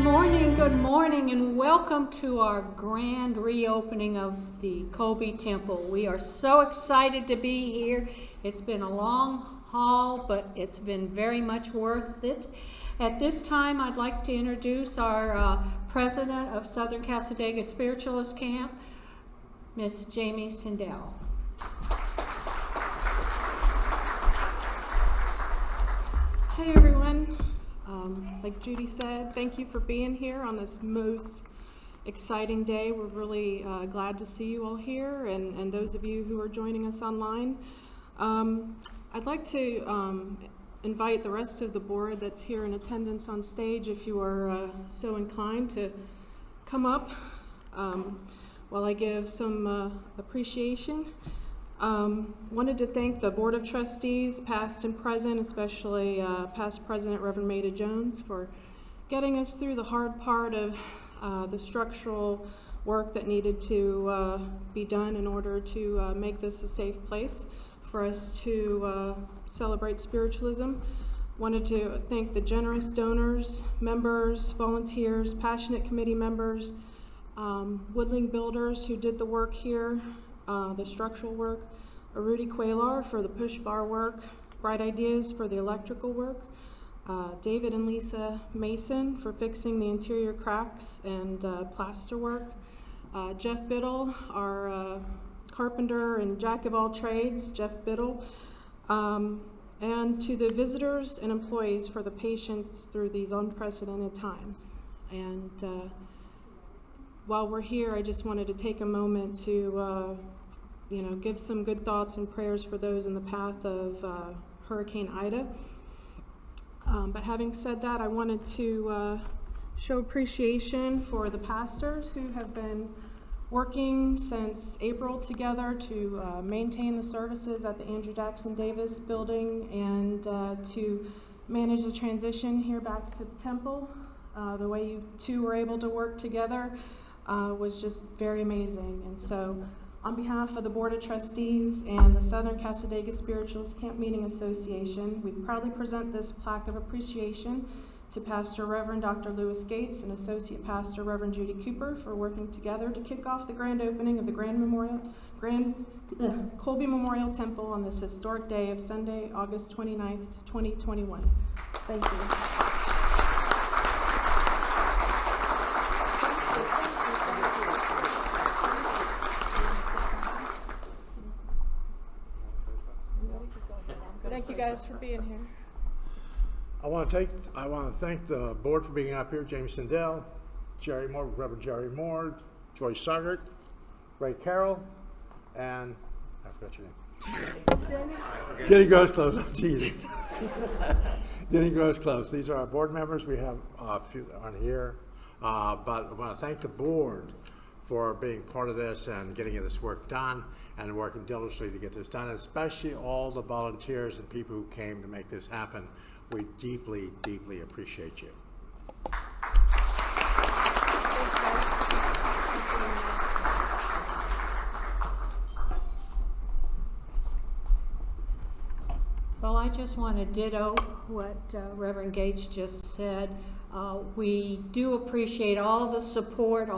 Good morning, and welcome to our grand reopening of the Colby Temple. We are so excited to be here. It's been a long haul, but it's been very much worth it. At this time, I'd like to introduce our president of Southern Cassadaga Spiritualist Camp, Miss Jamie Sindell. Hey everyone. Like Judy said, thank you for being here on this most exciting day. We're really glad to see you all here, and those of you who are joining us online. I'd like to invite the rest of the board that's here in attendance on stage, if you are so inclined, to come up while I give some appreciation. Wanted to thank the Board of Trustees, past and present, especially past President Reverend Maida Jones, for getting us through the hard part of the structural work that needed to be done in order to make this a safe place for us to celebrate spiritualism. Wanted to thank the generous donors, members, volunteers, passionate committee members, woodling builders who did the work here, the structural work, Rudy Quaylar for the push bar work, Bright Ideas for the electrical work, David and Lisa Mason for fixing the interior cracks and plaster work, Jeff Biddle, our carpenter and jack of all trades, Jeff Biddle, and to the visitors and employees for the patience through these unprecedented times. And while we're here, I just wanted to take a moment to give some good thoughts and prayers for those in the path of Hurricane Ida. But having said that, I wanted to show appreciation for the pastors who have been working since April together to maintain the services at the Andrew Jackson Davis building and to manage the transition here back to the temple. The way you two were able to work together was just very amazing. And so on behalf of the Board of Trustees and the Southern Cassadaga Spiritualist Camp Meeting Association, we proudly present this plaque of appreciation to Pastor Reverend Dr. Lewis Gates and Associate Pastor Reverend Judy Cooper for working together to kick off the grand opening of the Colby Memorial Temple on this historic day of Sunday, August 29th, 2021. Thank you. Thank you guys for being here. I want to thank the board for being up here. James Sindell, Jerry Moore, Reverend Jerry Moore, Joyce Suggart, Ray Carroll, and I forgot your name. Denny Gross Close. I'm teasing. Denny Gross Close. These are our board members. We have a few on here, but I want to thank the board for being part of this and getting this work done and working diligently to get this done, and especially all the volunteers and people who came to make this happen. We deeply, deeply appreciate you. Well, I just want to ditto what Reverend Gates just said. We do appreciate all the support,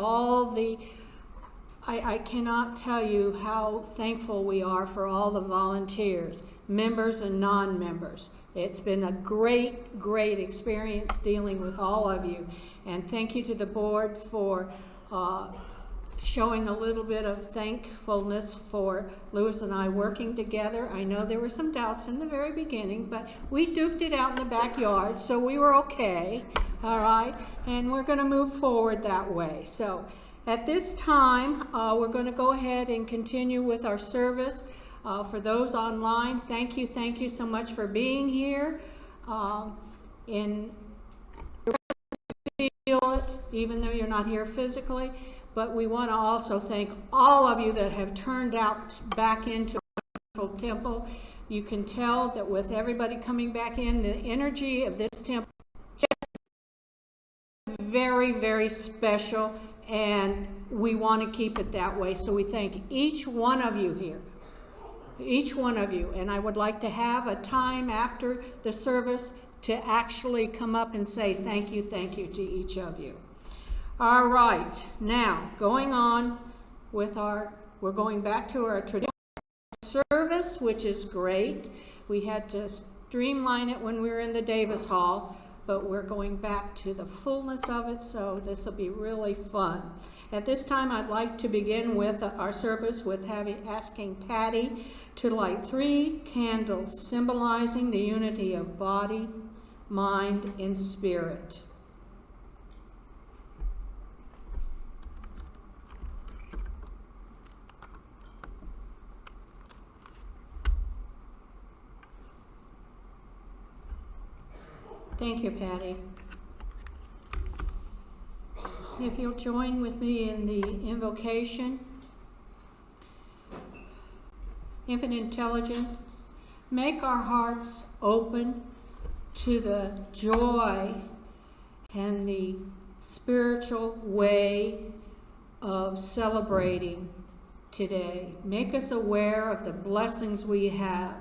I cannot tell you how thankful we are for all the volunteers, members and non-members. It's been a great, great experience dealing with all of you. And thank you to the board for showing a little bit of thankfulness for Lewis and I working together. I know there were some doubts in the very beginning, but we duked it out in the backyard, so we were okay, all right? And we're going to move forward that way. So at this time, we're going to go ahead and continue with our service. For those online, thank you so much for being here. Even though you're not here physically, but we want to also thank all of you that have turned out back into our temple. You can tell that with everybody coming back in, the energy of this temple is very, very special, and we want to keep it that way. So we thank each one of you here. Each one of you. And I would like to have a time after the service to actually come up and say thank you to each of you. All right, now going on with we're going back to our traditional service, which is great. We had to streamline it when we were in the Davis Hall, but we're going back to the fullness of it, so this will be really fun. At this time, I'd like to begin with our service with asking Patty to light 3 candles symbolizing the unity of body, mind, and spirit. Thank you, Patty. If you'll join with me in the invocation. Infinite intelligence, make our hearts open to the joy and the spiritual way of celebrating today. Make us aware of the blessings we have.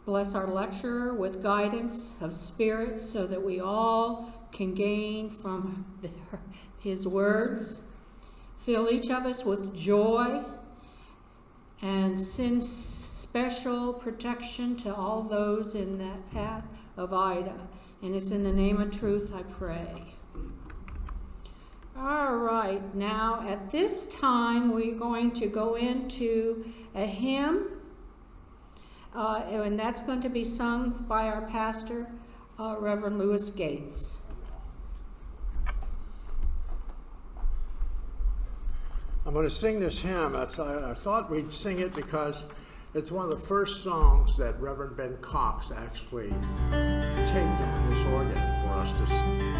Bless our lecturer with guidance of spirit so that we all can gain from his words. Fill each of us with joy and send special protection to all those in that path of Ida. And it's in the name of truth I pray. All right, now at this time we're going to go into a hymn. And that's going to be sung by our pastor, Reverend Lewis Gates. I'm going to sing this hymn. I thought we'd sing it because it's one of the first songs that Reverend Ben Cox actually taped on this organ for us to sing.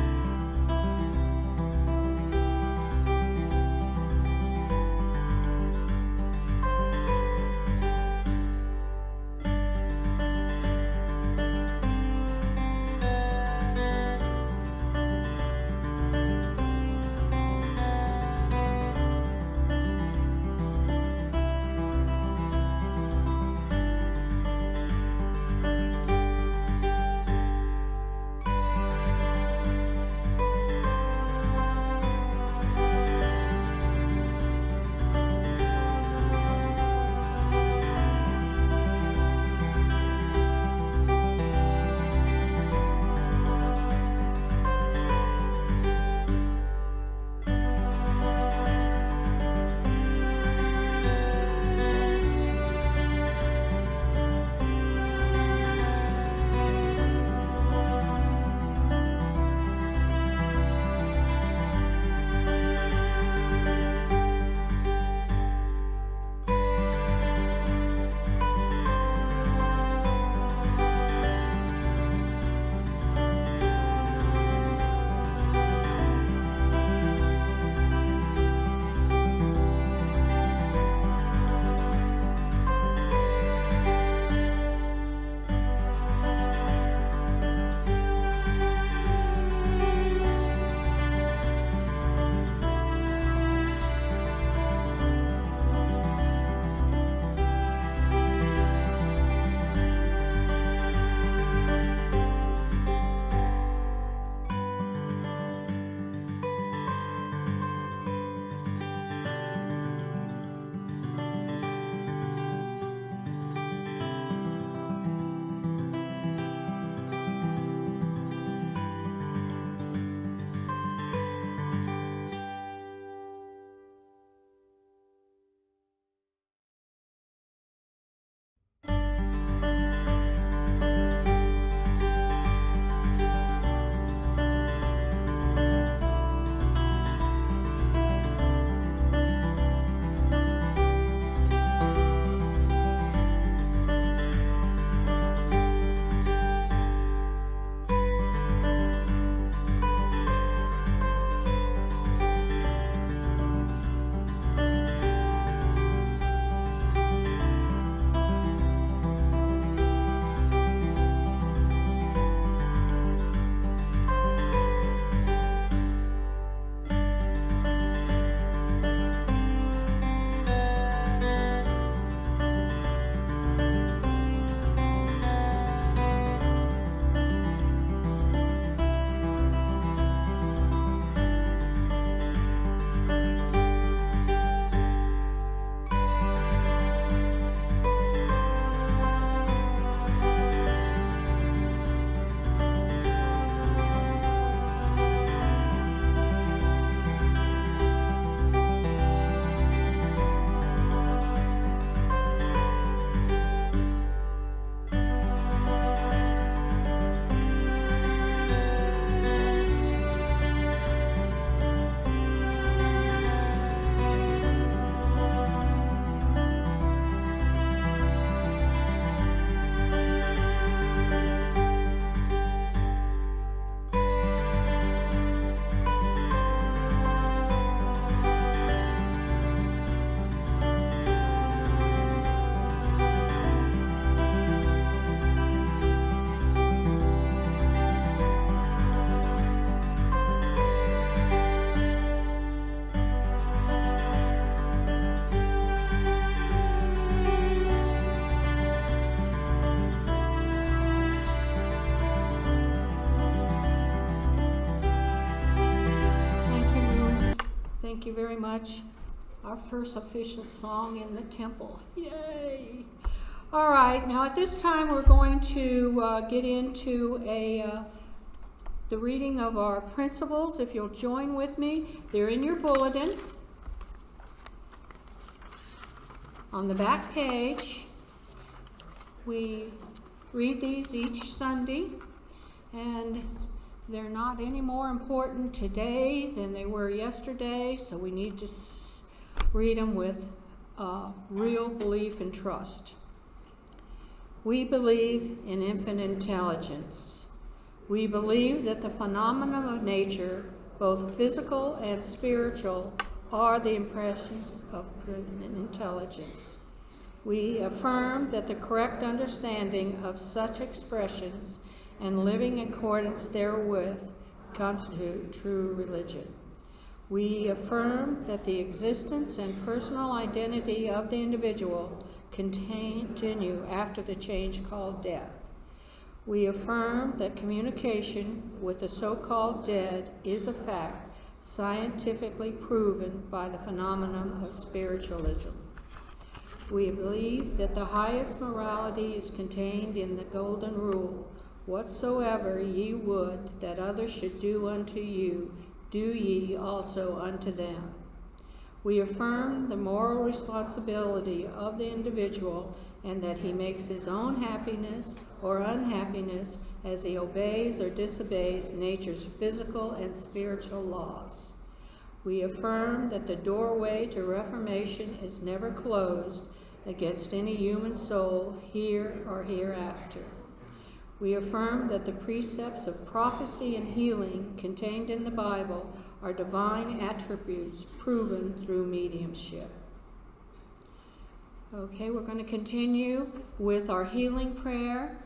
you very much. Our first official song in the temple. Yay! All right, now at this time we're going to get into the reading of our principles. If you'll join with me, they're in your bulletin. On the back page, we read these each Sunday, and they're not any more important today than they were yesterday, so we need to read them with real belief and trust. We believe in infinite intelligence. We believe that the phenomena of nature, both physical and spiritual, are the impressions of intelligence. We affirm that the correct understanding of such expressions and living in accordance therewith constitute true religion. We affirm that the existence and personal identity of the individual continue after the change called death. We affirm that communication with the so-called dead is a fact scientifically proven by the phenomenon of spiritualism. We believe that the highest morality is contained in the golden rule, whatsoever ye would that others should do unto you, do ye also unto them. We affirm the moral responsibility of the individual and that he makes his own happiness or unhappiness as he obeys or disobeys nature's physical and spiritual laws. We affirm that the doorway to reformation is never closed against any human soul here or hereafter. We affirm that the precepts of prophecy and healing contained in the Bible are divine attributes proven through mediumship. Okay, we're going to continue with our healing prayer.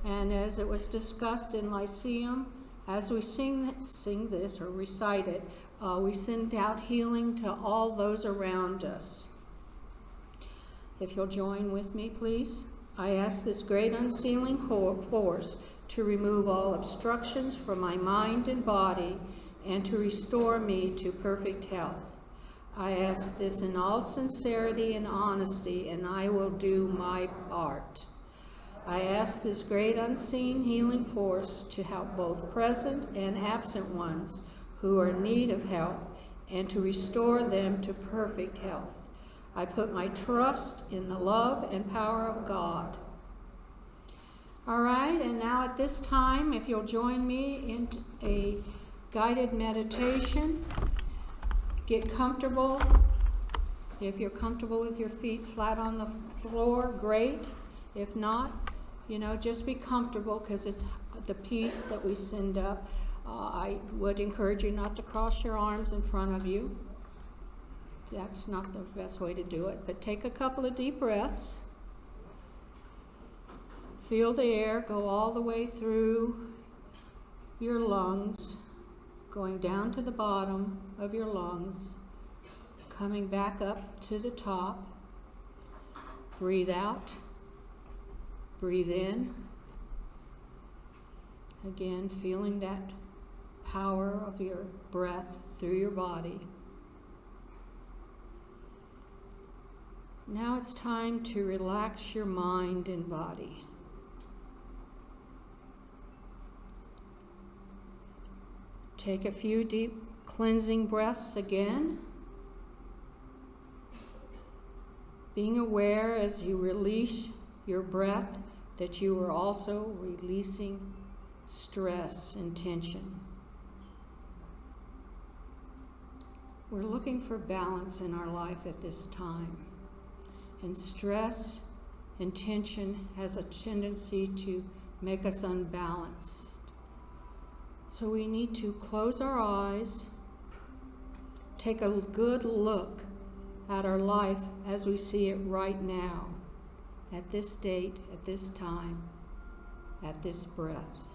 And as it was discussed in Lyceum, as we sing this or recite it, we send out healing to all those around us. If you'll join with me, please. I ask this great unsealing force to remove all obstructions from my mind and body and to restore me to perfect health. I ask this in all sincerity and honesty, and I will do my part. I ask this great unseen healing force to help both present and absent ones who are in need of help and to restore them to perfect health. I put my trust in the love and power of God. All right, and now at this time, if you'll join me in a guided meditation, get comfortable. If you're comfortable with your feet flat on the floor, great. If not, just be comfortable because it's the peace that we send up. I would encourage you not to cross your arms in front of you. That's not the best way to do it, but take a couple of deep breaths. Feel the air go all the way through your lungs, going down to the bottom of your lungs, coming back up to the top. Breathe out. Breathe in. Again, feeling that power of your breath through your body. Now it's time to relax your mind and body. Take a few deep cleansing breaths again. Being aware as you release your breath that you are also releasing stress and tension. We're looking for balance in our life at this time. And stress and tension has a tendency to make us unbalanced. So we need to close our eyes, take a good look at our life as we see it right now, at this date, at this time, at this breath.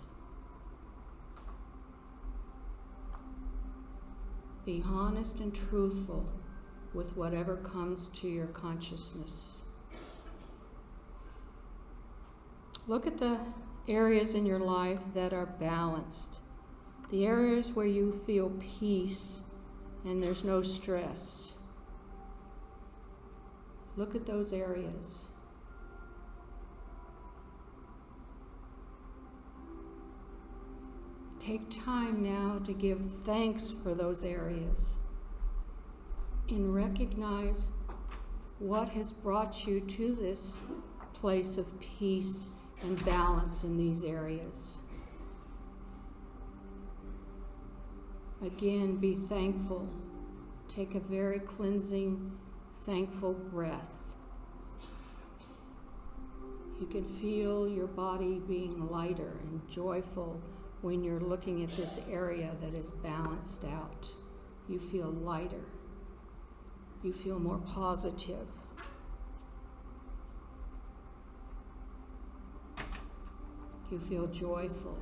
Be honest and truthful with whatever comes to your consciousness. Look at the areas in your life that are balanced, the areas where you feel peace and there's no stress. Look at those areas. Take time now to give thanks for those areas and recognize what has brought you to this place of peace and balance in these areas. Again, be thankful. Take a very cleansing, thankful breath. You can feel your body being lighter and joyful when you're looking at this area that is balanced out. You feel lighter. You feel more positive. You feel joyful.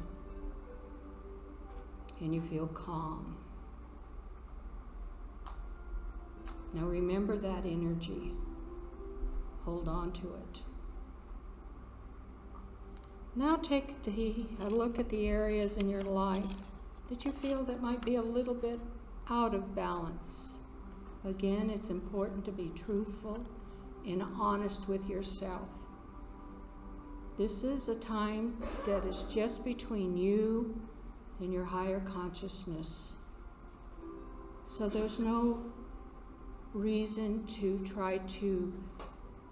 And you feel calm. Now remember that energy. Hold on to it. Now take a look at the areas in your life that you feel that might be a little bit out of balance. Again, it's important to be truthful and honest with yourself. This is a time that is just between you and your higher consciousness. So there's no reason to try to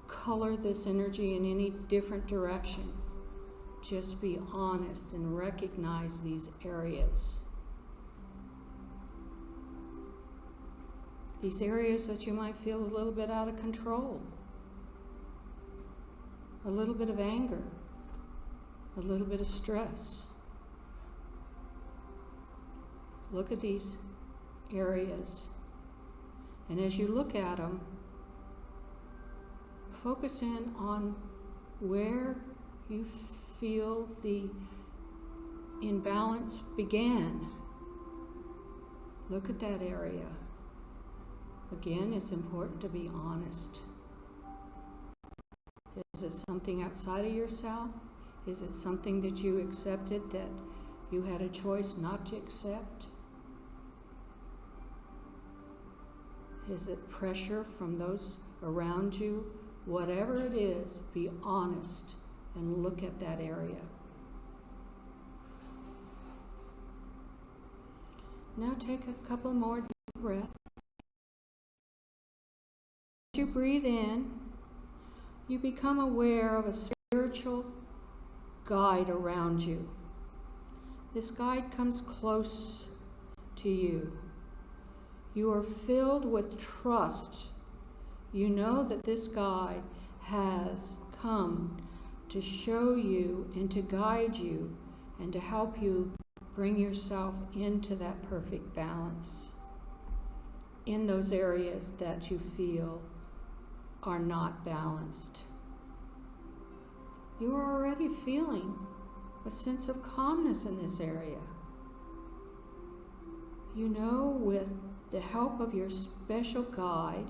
color this energy in any different direction. Just be honest and recognize these areas. These areas that you might feel a little bit out of control. A little bit of anger. A little bit of stress. Look at these areas. And as you look at them, focus in on where you feel the imbalance began. Look at that area. Again, it's important to be honest. Is it something outside of yourself? Is it something that you accepted that you had a choice not to accept? Is it pressure from those around you? Whatever it is, be honest and look at that area. Now take a couple more deep breaths. As you breathe in, you become aware of a spiritual guide around you. This guide comes close to you. You are filled with trust. You know that this guide has come to show you and to guide you and to help you bring yourself into that perfect balance in those areas that you feel are not balanced. You are already feeling a sense of calmness in this area. You know, with the help of your special guide,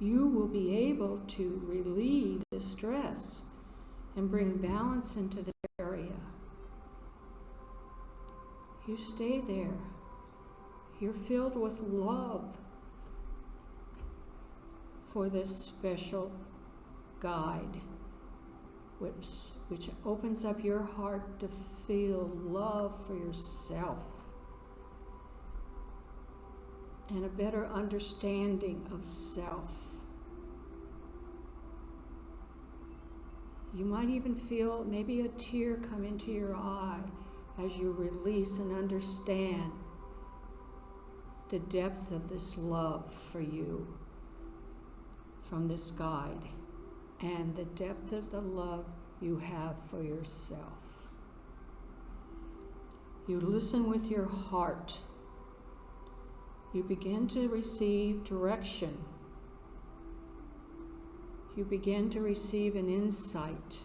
you will be able to relieve the stress and bring balance into this area. You stay there. You're filled with love for this special guide, which opens up your heart to feel love for yourself and a better understanding of self. You might even feel maybe a tear come into your eye as you release and understand the depth of this love for you from this guide and the depth of the love you have for yourself. You listen with your heart. You begin to receive direction. You begin to receive an insight.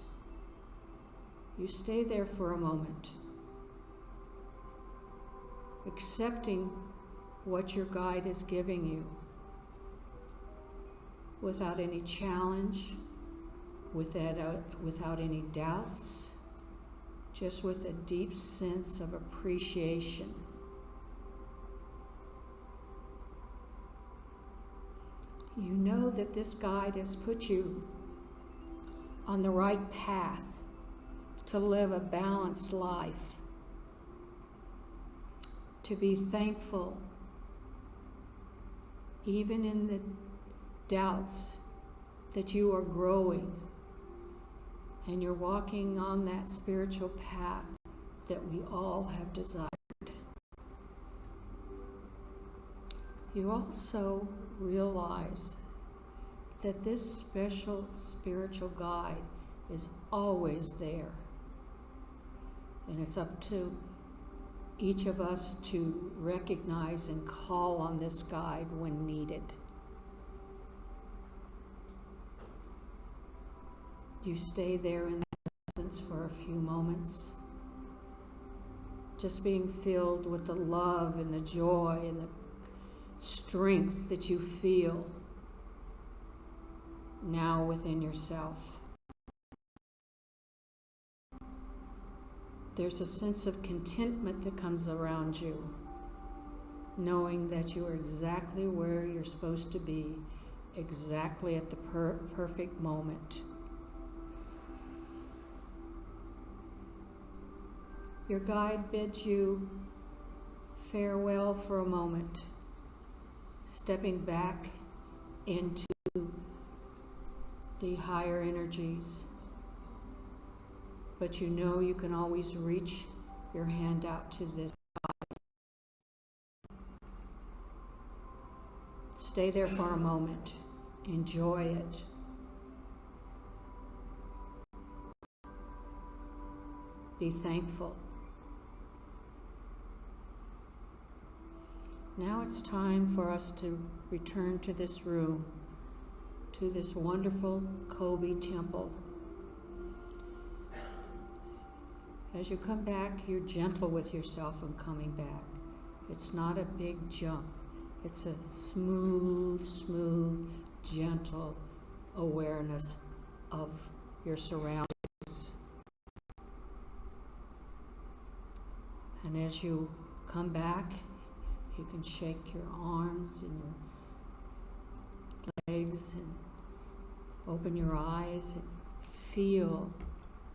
You stay there for a moment, accepting what your guide is giving you without any challenge, without any doubts, just with a deep sense of appreciation. you know that this guide has put you on the right path to live a balanced life, to be thankful even in the doubts that you are growing and you're walking on that spiritual path that we all have desired. You also realize that this special spiritual guide is always there. And it's up to each of us to recognize and call on this guide when needed. You stay there in that presence for a few moments, just being filled with the love and the joy and the strength that you feel now within yourself. There's a sense of contentment that comes around you, knowing that you are exactly where you're supposed to be, exactly at the perfect moment. Your guide bids you farewell for a moment, stepping back into the higher energies. But you know you can always reach your hand out to this guide. Stay there for a moment. Enjoy it. Be thankful. Now it's time for us to return to this room, to this wonderful Kobe temple. As you come back, you're gentle with yourself in coming back. It's not a big jump. It's a smooth, gentle awareness of your surroundings. And as you come back, you can shake your arms and your legs and open your eyes and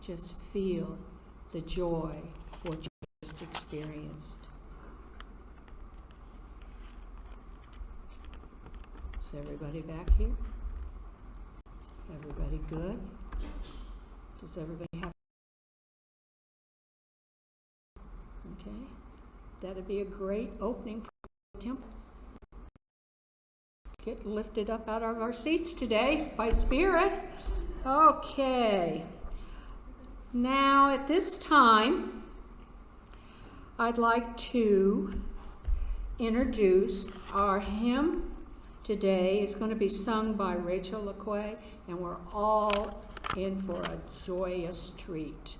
just feel the joy of what you just experienced. Is everybody back here? Everybody good? Does everybody have? Okay. That'd be a great opening for the temple. Get lifted up out of our seats today by Spirit. Okay. Now, at this time, I'd like to introduce our hymn today. It's going to be sung by Rachel LaQuay, and we're all in for a joyous treat.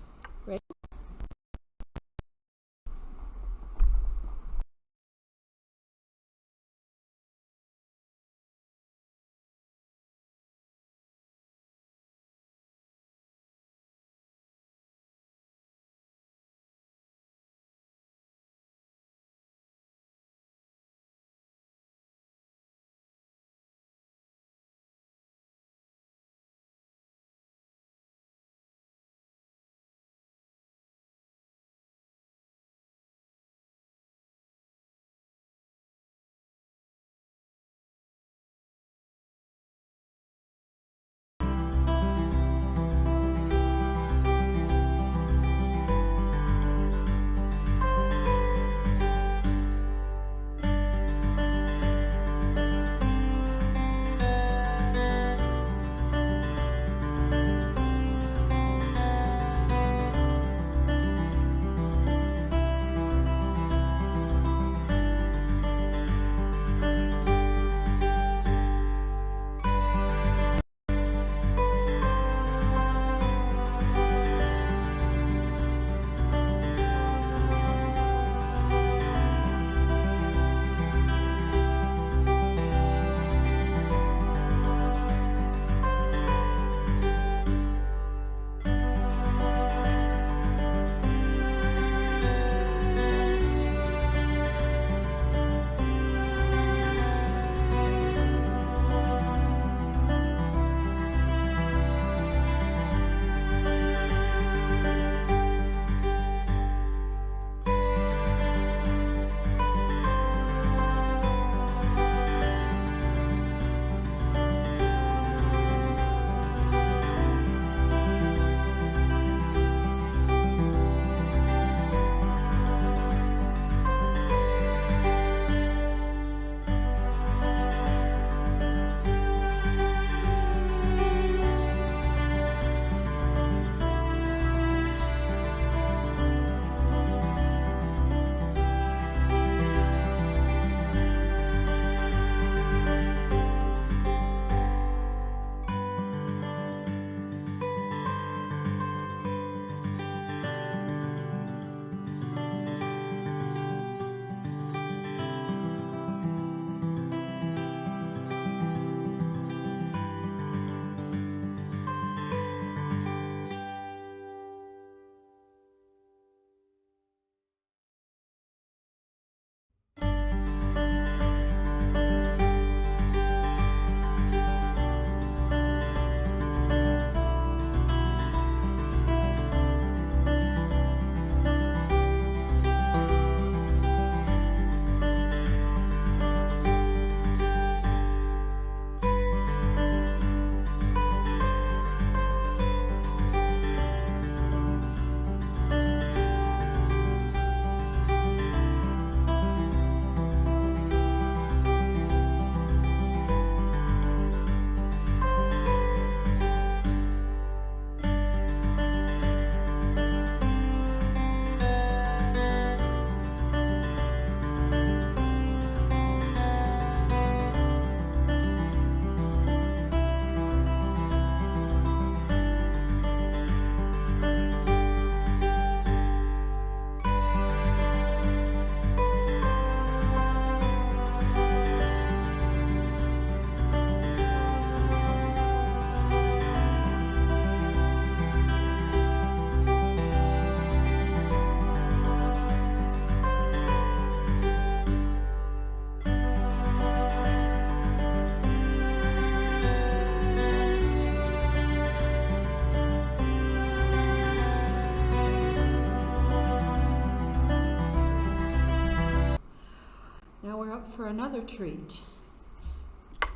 up for another treat.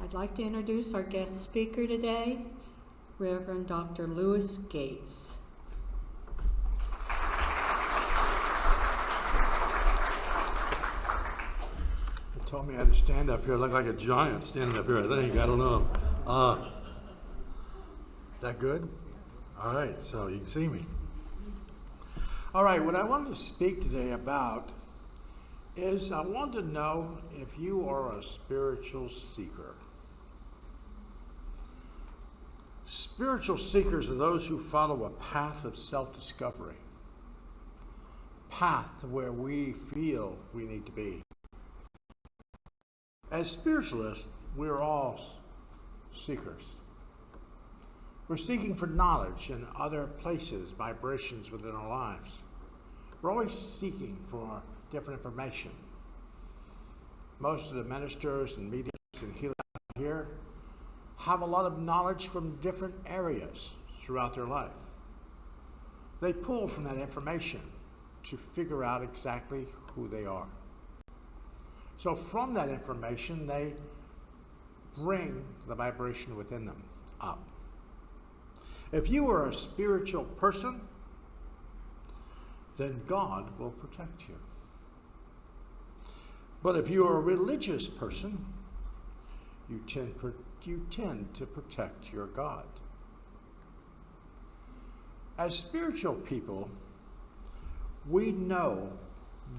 I'd like to introduce our guest speaker today, Reverend Dr. Lewis Gates. They told me I had to stand up here. I look like a giant standing up here, I think. I don't know. Is that good? All right, so you can see me. All right, what I wanted to speak today about is I want to know if you are a spiritual seeker. Spiritual seekers are those who follow a path of self-discovery, path to where we feel we need to be. As spiritualists, we're all seekers. We're seeking for knowledge in other places, vibrations within our lives. We're always seeking for different information. Most of the ministers and mediums and healers here have a lot of knowledge from different areas throughout their life. They pull from that information to figure out exactly who they are. So from that information, they bring the vibration within them up. If you are a spiritual person, then God will protect you. But if you are a religious person, you tend to protect your God. As spiritual people, we know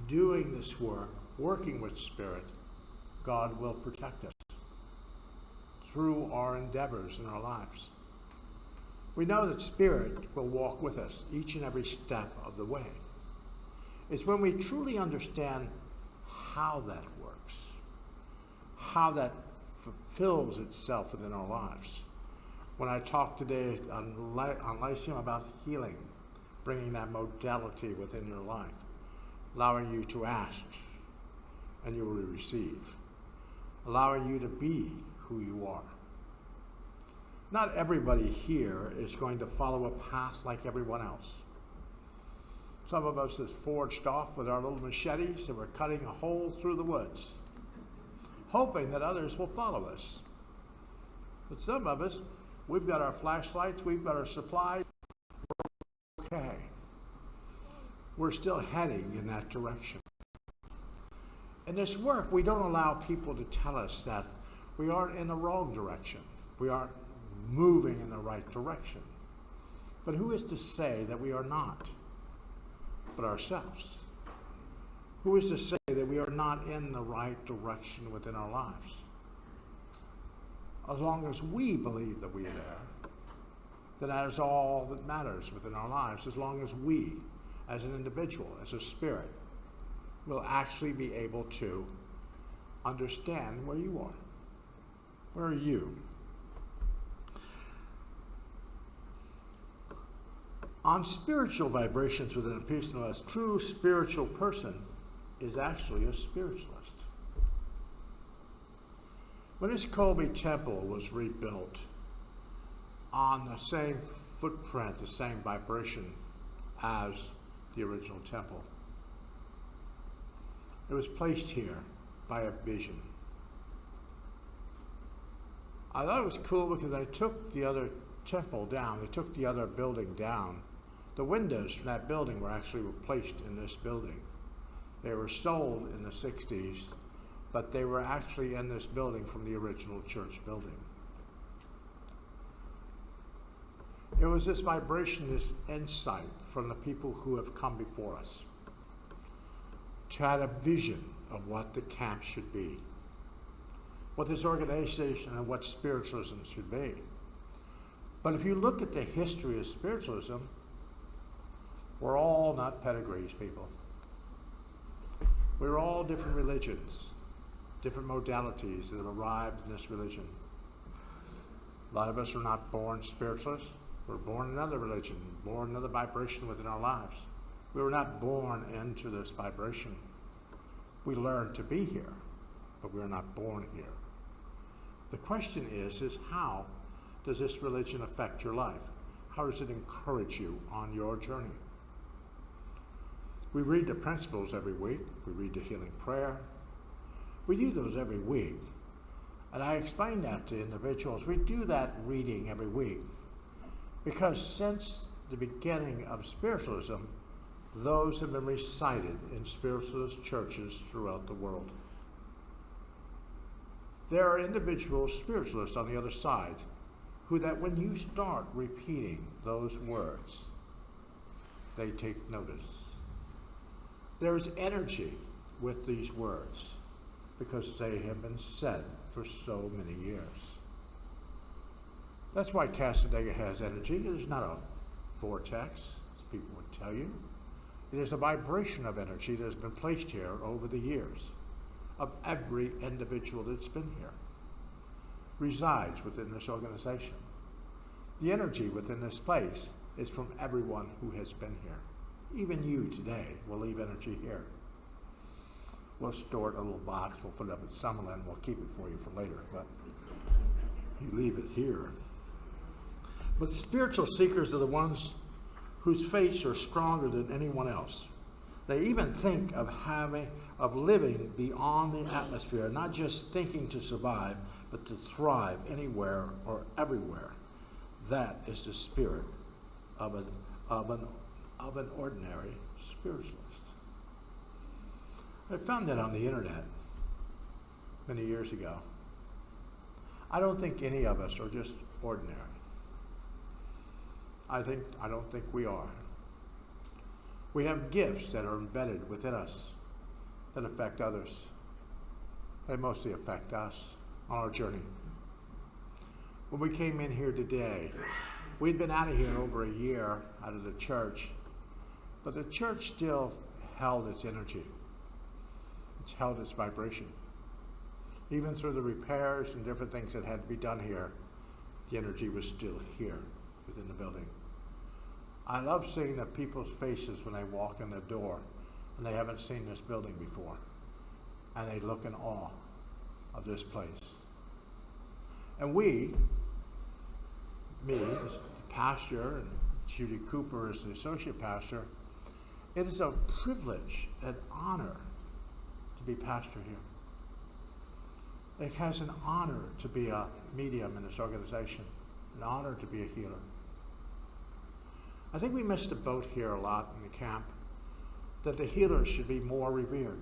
doing this work, working with Spirit, God will protect us through our endeavors in our lives. We know that Spirit will walk with us each and every step of the way. It's when we truly understand how that works, how that fulfills itself within our lives. When I talked today on Lyceum about healing, bringing that modality within your life, allowing you to ask and you will receive, allowing you to be who you are. Not everybody here is going to follow a path like everyone else. Some of us has forged off with our little machetes and we're cutting a hole through the woods, hoping that others will follow us. But some of us, we've got our flashlights, we've got our supplies, we're okay. We're still heading in that direction. In this work, we don't allow people to tell us that we aren't in the wrong direction. We aren't moving in the right direction. But who is to say that we are not, but ourselves? Who is to say that we are not in the right direction within our lives? As long as we believe that we are there, then that is all that matters within our lives. As long as we, as an individual, as a spirit, will actually be able to understand where you are. Where are you? On spiritual vibrations within a person, a true spiritual person is actually a spiritualist. When this Colby Temple was rebuilt on the same footprint, the same vibration as the original temple, it was placed here by a vision. I thought it was cool because they took the other temple down, they took the other building down. The windows from that building were actually replaced in this building. They were sold in the 60s, but they were actually in this building from the original church building. It was this vibration, this insight from the people who have come before us to have a vision of what the camp should be, what this organization and what spiritualism should be. But if you look at the history of spiritualism, we're all not pedigrees people. We're all different religions, different modalities that have arrived in this religion. A lot of us are not born spiritualists. We're born in another religion, born another vibration within our lives. We were not born into this vibration. We learn to be here, but we're not born here. The question is how does this religion affect your life? How does it encourage you on your journey? We read the principles every week. We read the healing prayer. We do those every week. And I explain that to individuals. We do that reading every week because since the beginning of spiritualism, those have been recited in spiritualist churches throughout the world. There are individual spiritualists on the other side who that when you start repeating those words, they take notice. There is energy with these words because they have been said for so many years. That's why Cassadaga has energy. It is not a vortex, as people would tell you. It is a vibration of energy that has been placed here over the years of every individual that's been here, resides within this organization. The energy within this place is from everyone who has been here. Even you today will leave energy here. We'll store it in a little box, we'll put it up at Summerlin, we'll keep it for you for later, but you leave it here. But spiritual seekers are the ones whose faiths are stronger than anyone else. They even think of living beyond the atmosphere, not just thinking to survive, but to thrive anywhere or everywhere. That is the spirit of an ordinary spiritualist. I found that on the internet many years ago. I don't think any of us are just ordinary. I don't think we are. We have gifts that are embedded within us that affect others. They mostly affect us on our journey. When we came in here today, we'd been out of here over a year, out of the church, but the church still held its energy. It's held its vibration. Even through the repairs and different things that had to be done here, the energy was still here within the building. I love seeing the people's faces when they walk in the door and they haven't seen this building before, and they look in awe of this place. And me as the pastor and Judy Cooper as the associate pastor, it is a privilege and honor to be pastor here. It has an honor to be a medium in this organization, an honor to be a healer. I think we missed the boat here a lot in the camp, that the healers should be more revered,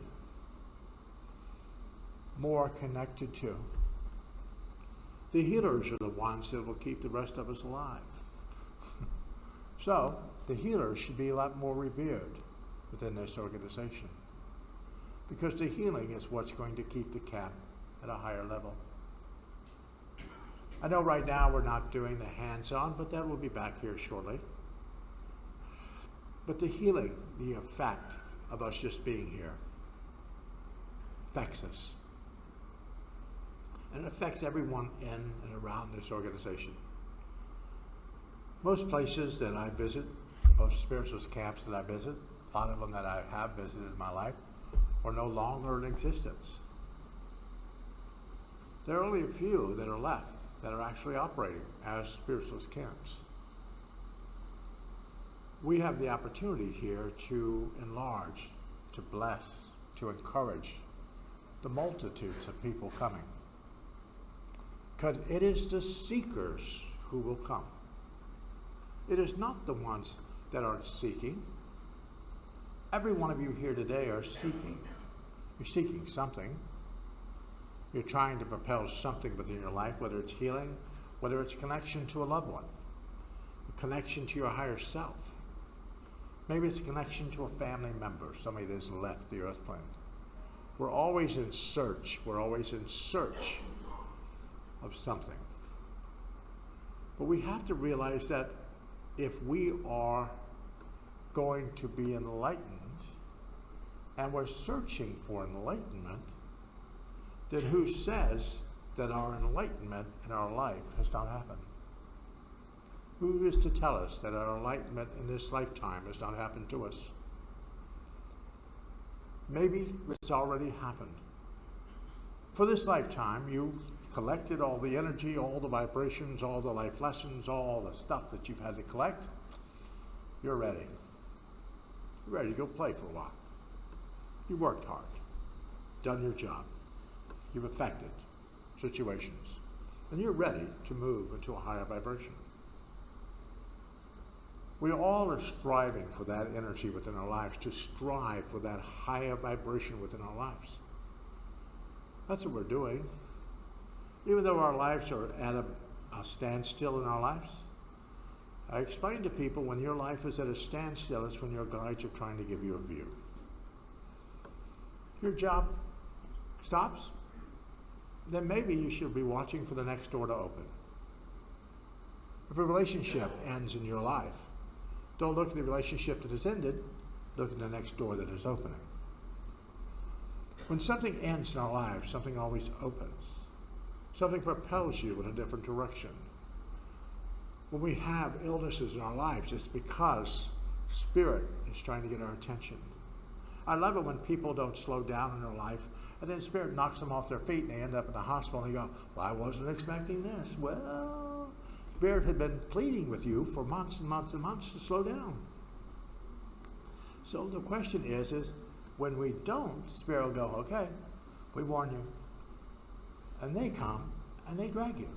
more connected to. The healers are the ones that will keep the rest of us alive. So, the healers should be a lot more revered within this organization, because the healing is what's going to keep the camp at a higher level. I know right now we're not doing the hands-on, but that will be back here shortly. But the healing, the effect of us just being here, affects us. And it affects everyone in and around this organization. Most places that I visit, most spiritualist camps that I visit, a lot of them that I have visited in my life, are no longer in existence. There are only a few that are left that are actually operating as spiritualist camps. We have the opportunity here to enlarge, to bless, to encourage the multitudes of people coming. Because it is the seekers who will come. It is not the ones that aren't seeking. Every one of you here today are seeking. You're seeking something. You're trying to propel something within your life, whether it's healing, whether it's connection to a loved one, a connection to your higher self. Maybe it's a connection to a family member, somebody that's left the earth plane. We're always in search. We're always in search of something. But we have to realize that if we are going to be enlightened, and we're searching for enlightenment, then who says that our enlightenment in our life has not happened? Who is to tell us that our enlightenment in this lifetime has not happened to us? Maybe it's already happened. For this lifetime, you collected all the energy, all the vibrations, all the life lessons, all the stuff that you've had to collect. You're ready. You're ready to go play for a while. You worked hard, done your job. you've affected situations, and you're ready to move into a higher vibration. We all are striving for that energy within our lives, to strive for that higher vibration within our lives. That's what we're doing. Even though our lives are at a standstill in our lives, I explain to people, when your life is at a standstill, it's when your guides are trying to give you a view. Your job stops, then maybe you should be watching for the next door to open. If a relationship ends in your life, don't look at the relationship that has ended, look at the next door that is opening. When something ends in our lives, something always opens. Something propels you in a different direction. When we have illnesses in our lives, it's because Spirit is trying to get our attention. I love it when people don't slow down in their life, and then Spirit knocks them off their feet and they end up in the hospital and they go, well, I wasn't expecting this. Well, Spirit had been pleading with you for months and months and months to slow down. So the question is when we don't, Spirit will go, okay, we warn you. And they come and they drag you.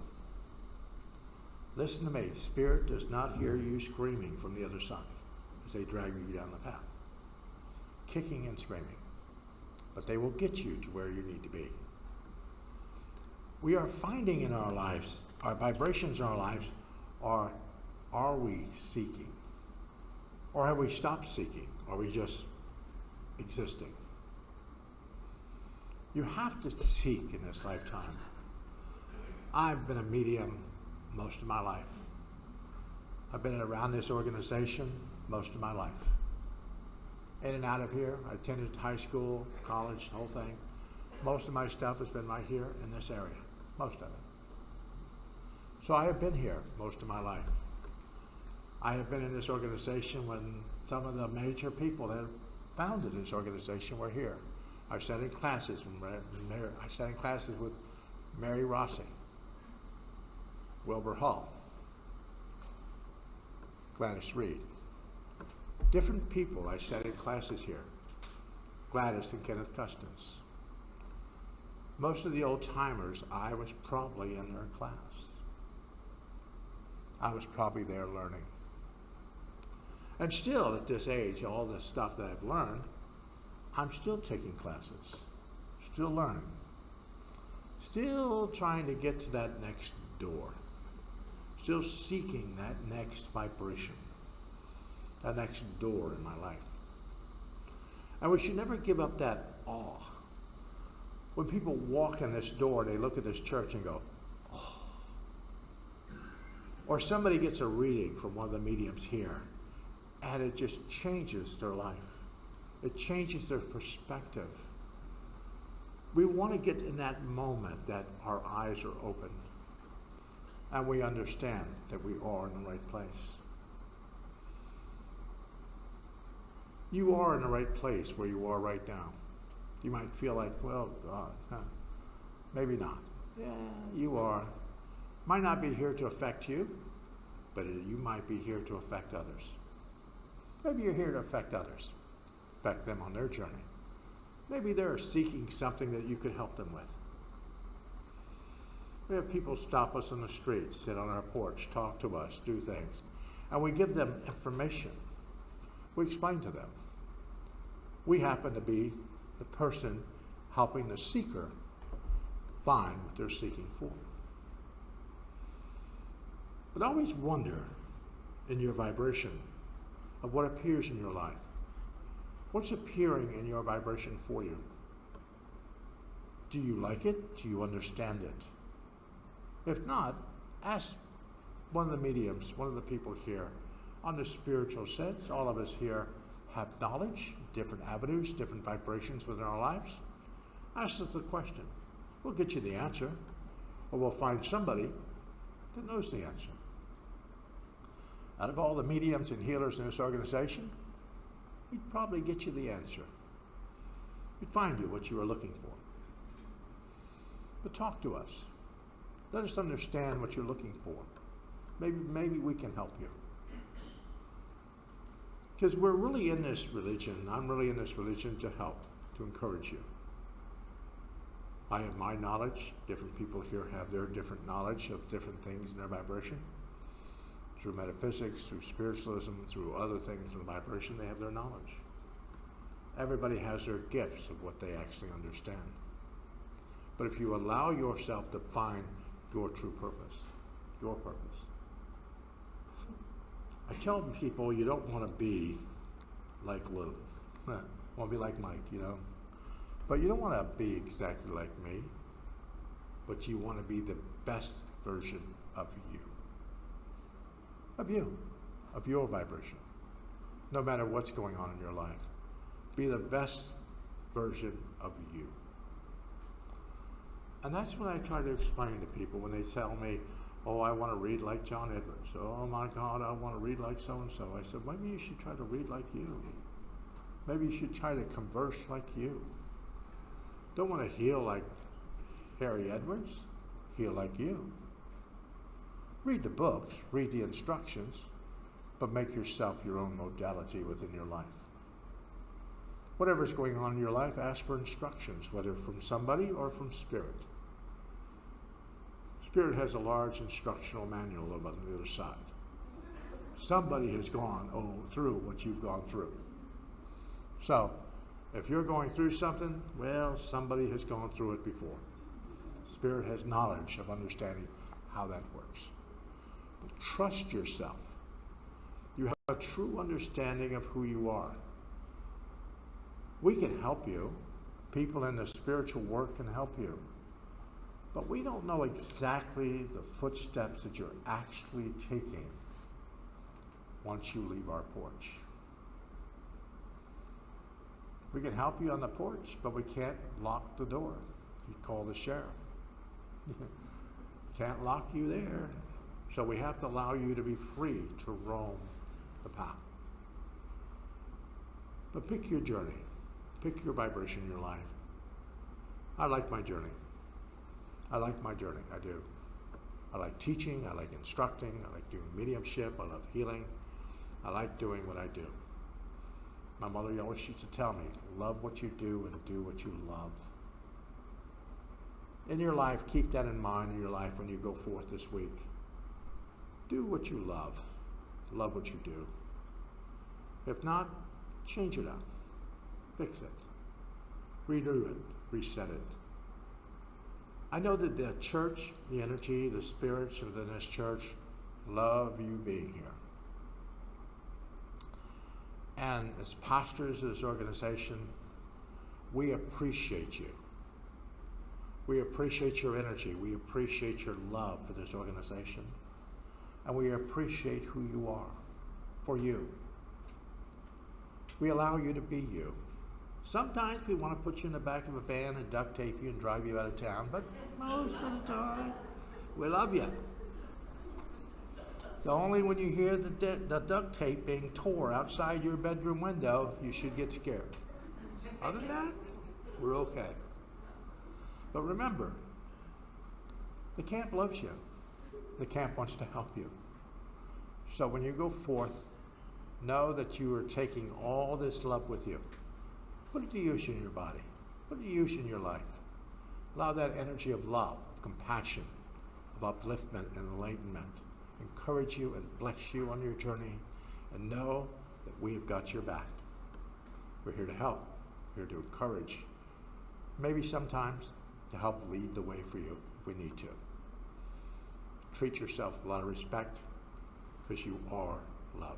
Listen to me, Spirit does not hear you screaming from the other side as they drag you down the path, kicking and screaming. But they will get you to where you need to be. We are finding in our lives, our vibrations in our lives, are we seeking? Or have we stopped seeking? Are we just existing? You have to seek in this lifetime. I've been a medium most of my life. I've been around this organization most of my life. In and out of here. I attended high school, college, the whole thing. Most of my stuff has been right here in this area. Most of it. So I have been here most of my life. I have been in this organization when some of the major people that founded this organization were here. I sat in classes with Mary Rossi, Wilbur Hall, Gladys Reed. Different people I sat in classes here. Gladys and Kenneth Custance. Most of the old timers, I was probably in their class. I was probably there learning. And still at this age, all the stuff that I've learned, I'm still taking classes, still learning, still trying to get to that next door, still seeking that next vibration, that next door in my life. And we should never give up that awe. When people walk in this door, they look at this church and go, oh. Or somebody gets a reading from one of the mediums here, and it just changes their life. It changes their perspective. We want to get in that moment that our eyes are open and we understand that we are in the right place. You are in the right place where you are right now. You might feel like, well, God, maybe not. Yeah, you are. Might not be here to affect you, but you might be here to affect others. Maybe you're here to affect others, affect them on their journey. Maybe they're seeking something that you could help them with. We have people stop us on the street, sit on our porch, talk to us, do things, and we give them information. We explain to them. We happen to be the person helping the seeker find what they're seeking for. But always wonder in your vibration of what appears in your life. What's appearing in your vibration for you? Do you like it? Do you understand it? If not, ask one of the mediums, one of the people here. On the spiritual sense, all of us here have knowledge, different avenues, different vibrations within our lives. Ask us the question. We'll get you the answer, or we'll find somebody that knows the answer. Out of all the mediums and healers in this organization, we'd probably get you the answer. We'd find you what you are looking for. But talk to us. Let us understand what you're looking for. Maybe we can help you. Because we're really in this religion, I'm really in this religion to help, to encourage you. I have my knowledge. Different people here have their different knowledge of different things in their vibration. Through metaphysics, through spiritualism, through other things in the vibration, they have their knowledge. Everybody has their gifts of what they actually understand. But if you allow yourself to find your true purpose, your purpose. I tell people you don't want to be like Lou. You want to be like Mike, you know. But you don't want to be exactly like me. But you want to be the best version of you. Of you. Of your vibration. No matter what's going on in your life. Be the best version of you. And that's what I try to explain to people when they tell me, oh, I want to read like John Edwards. Oh my God, I want to read like so-and-so. I said, maybe you should try to read like you. Maybe you should try to converse like you. Don't want to heal like Harry Edwards. Heal like you. Read the books, read the instructions, but make yourself your own modality within your life. Whatever's going on in your life, ask for instructions, whether from somebody or from Spirit. Spirit has a large instructional manual on the other side. Somebody has gone through what you've gone through. So, if you're going through something, well, somebody has gone through it before. Spirit has knowledge of understanding how that works. But trust yourself. You have a true understanding of who you are. We can help you. People in the spiritual work can help you. But we don't know exactly the footsteps that you're actually taking once you leave our porch. We can help you on the porch, but we can't lock the door. You call the sheriff. Can't lock you there. So we have to allow you to be free to roam the path. But pick your journey. Pick your vibration in your life. I like my journey. I like my journey, I do. I like teaching, I like instructing, I like doing mediumship, I love healing. I like doing what I do. My mother always used to tell me, love what you do and do what you love. In your life, keep that in mind in your life when you go forth this week. Do what you love. Love what you do. If not, change it up. Fix it. Redo it. Reset it. I know that the church, the energy, the spirits within this church love you being here. And as pastors of this organization, we appreciate you. We appreciate your energy. We appreciate your love for this organization. And we appreciate who you are for you. We allow you to be you. Sometimes we want to put you in the back of a van and duct tape you and drive you out of town, but most of the time, we love you. So only when you hear the duct tape being tore outside your bedroom window, you should get scared. Other than that, we're okay. But remember, the camp loves you. The camp wants to help you. So when you go forth, know that you are taking all this love with you. Put it to use in your body. Put it to use in your life. Allow that energy of love, of compassion, of upliftment and enlightenment encourage you and bless you on your journey, and know that we have got your back. We're here to help, here to encourage, maybe sometimes to help lead the way for you if we need to. Treat yourself with a lot of respect, because you are loved.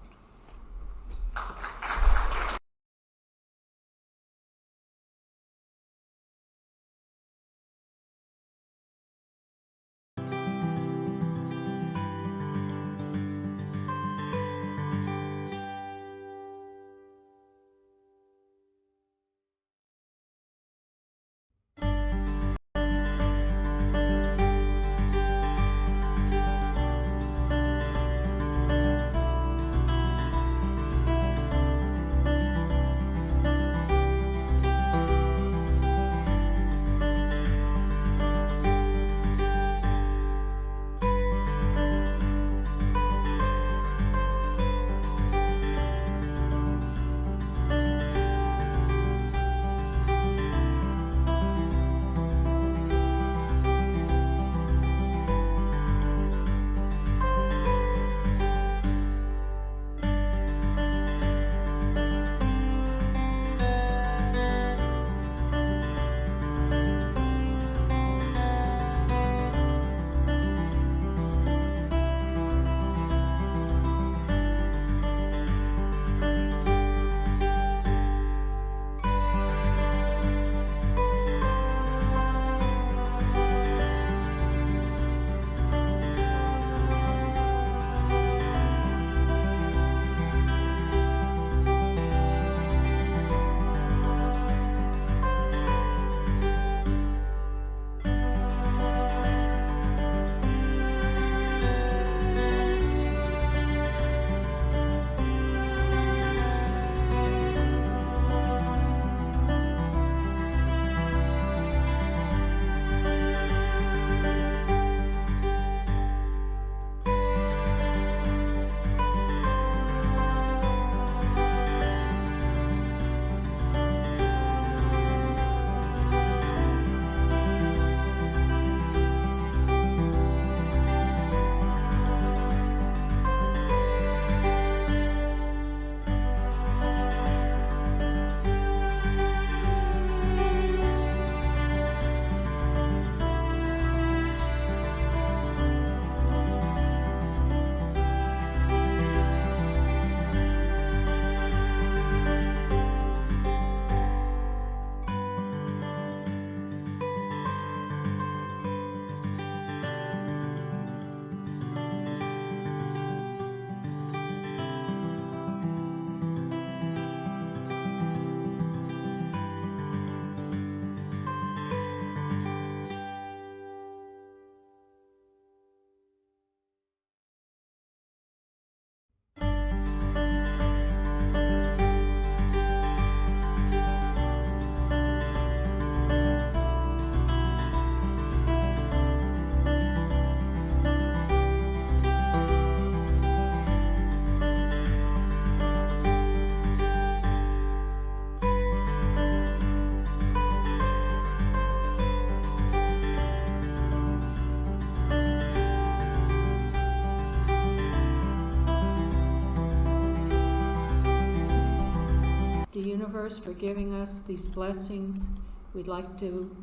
universe for giving us these blessings. We'd like to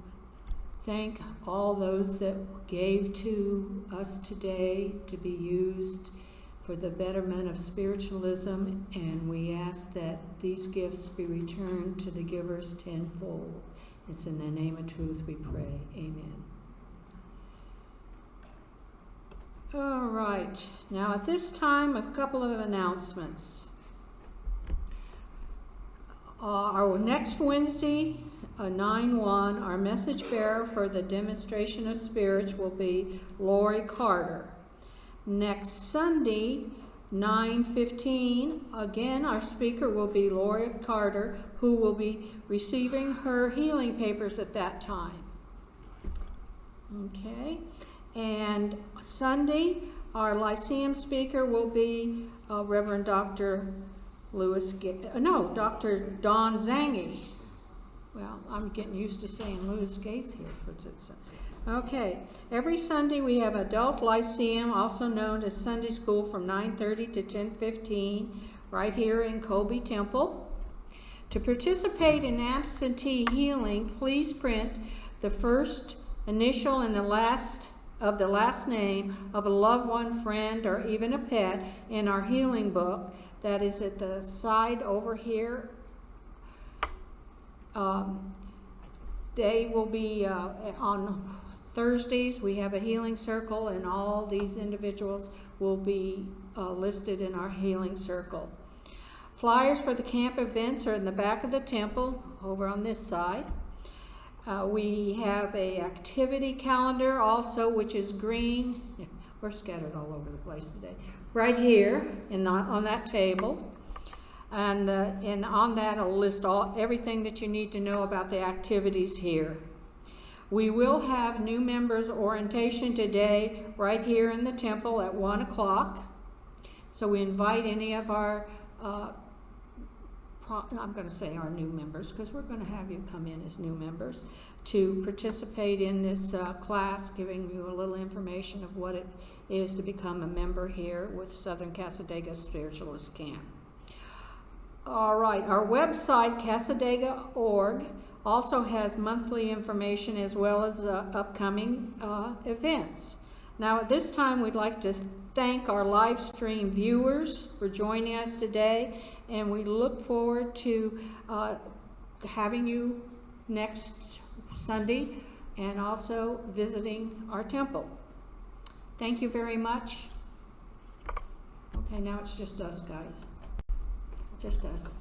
thank all those that gave to us today to be used for the betterment of spiritualism, and we ask that these gifts be returned to the givers tenfold. It's in the name of truth we pray. Amen. All right. Now at this time, a couple of announcements. Our next Wednesday, 9/1, our message bearer for the demonstration of spirits will be Lori Carter. Next Sunday, 9/15, again, our speaker will be Lori Carter, who will be receiving her healing papers at that time. Okay. And Sunday, our Lyceum speaker will be Reverend Dr. Dr. Don Zangi. Well, I'm getting used to saying Louis Gates here. Okay. Every Sunday we have Adult Lyceum, also known as Sunday School, from 9:30 to 10:15, right here in Colby Temple. To participate in absentee healing, please print the first initial and the last name of a loved one, friend, or even a pet in our healing book. That is at the side over here. They will be on Thursdays. We have a healing circle, and all these individuals will be listed in our healing circle. Flyers for the camp events are in the back of the temple over on this side. We have a activity calendar also, which is green. We're scattered all over the place today. Right here on that table. And on that I'll list everything that you need to know about the activities here. We will have new members orientation today right here in the temple at 1 o'clock. So we invite any of our, I'm going to say our new members, because we're going to have you come in as new members, to participate in this class, giving you a little information of what it is to become a member here with Southern Cassadaga Spiritualist Camp. All right, our website, Cassadaga.org, also has monthly information as well as upcoming events. Now at this time, we'd like to thank our live stream viewers for joining us today, and we look forward to having you next Sunday and also visiting our temple. Thank you very much. Okay, now it's just us, guys. Just us.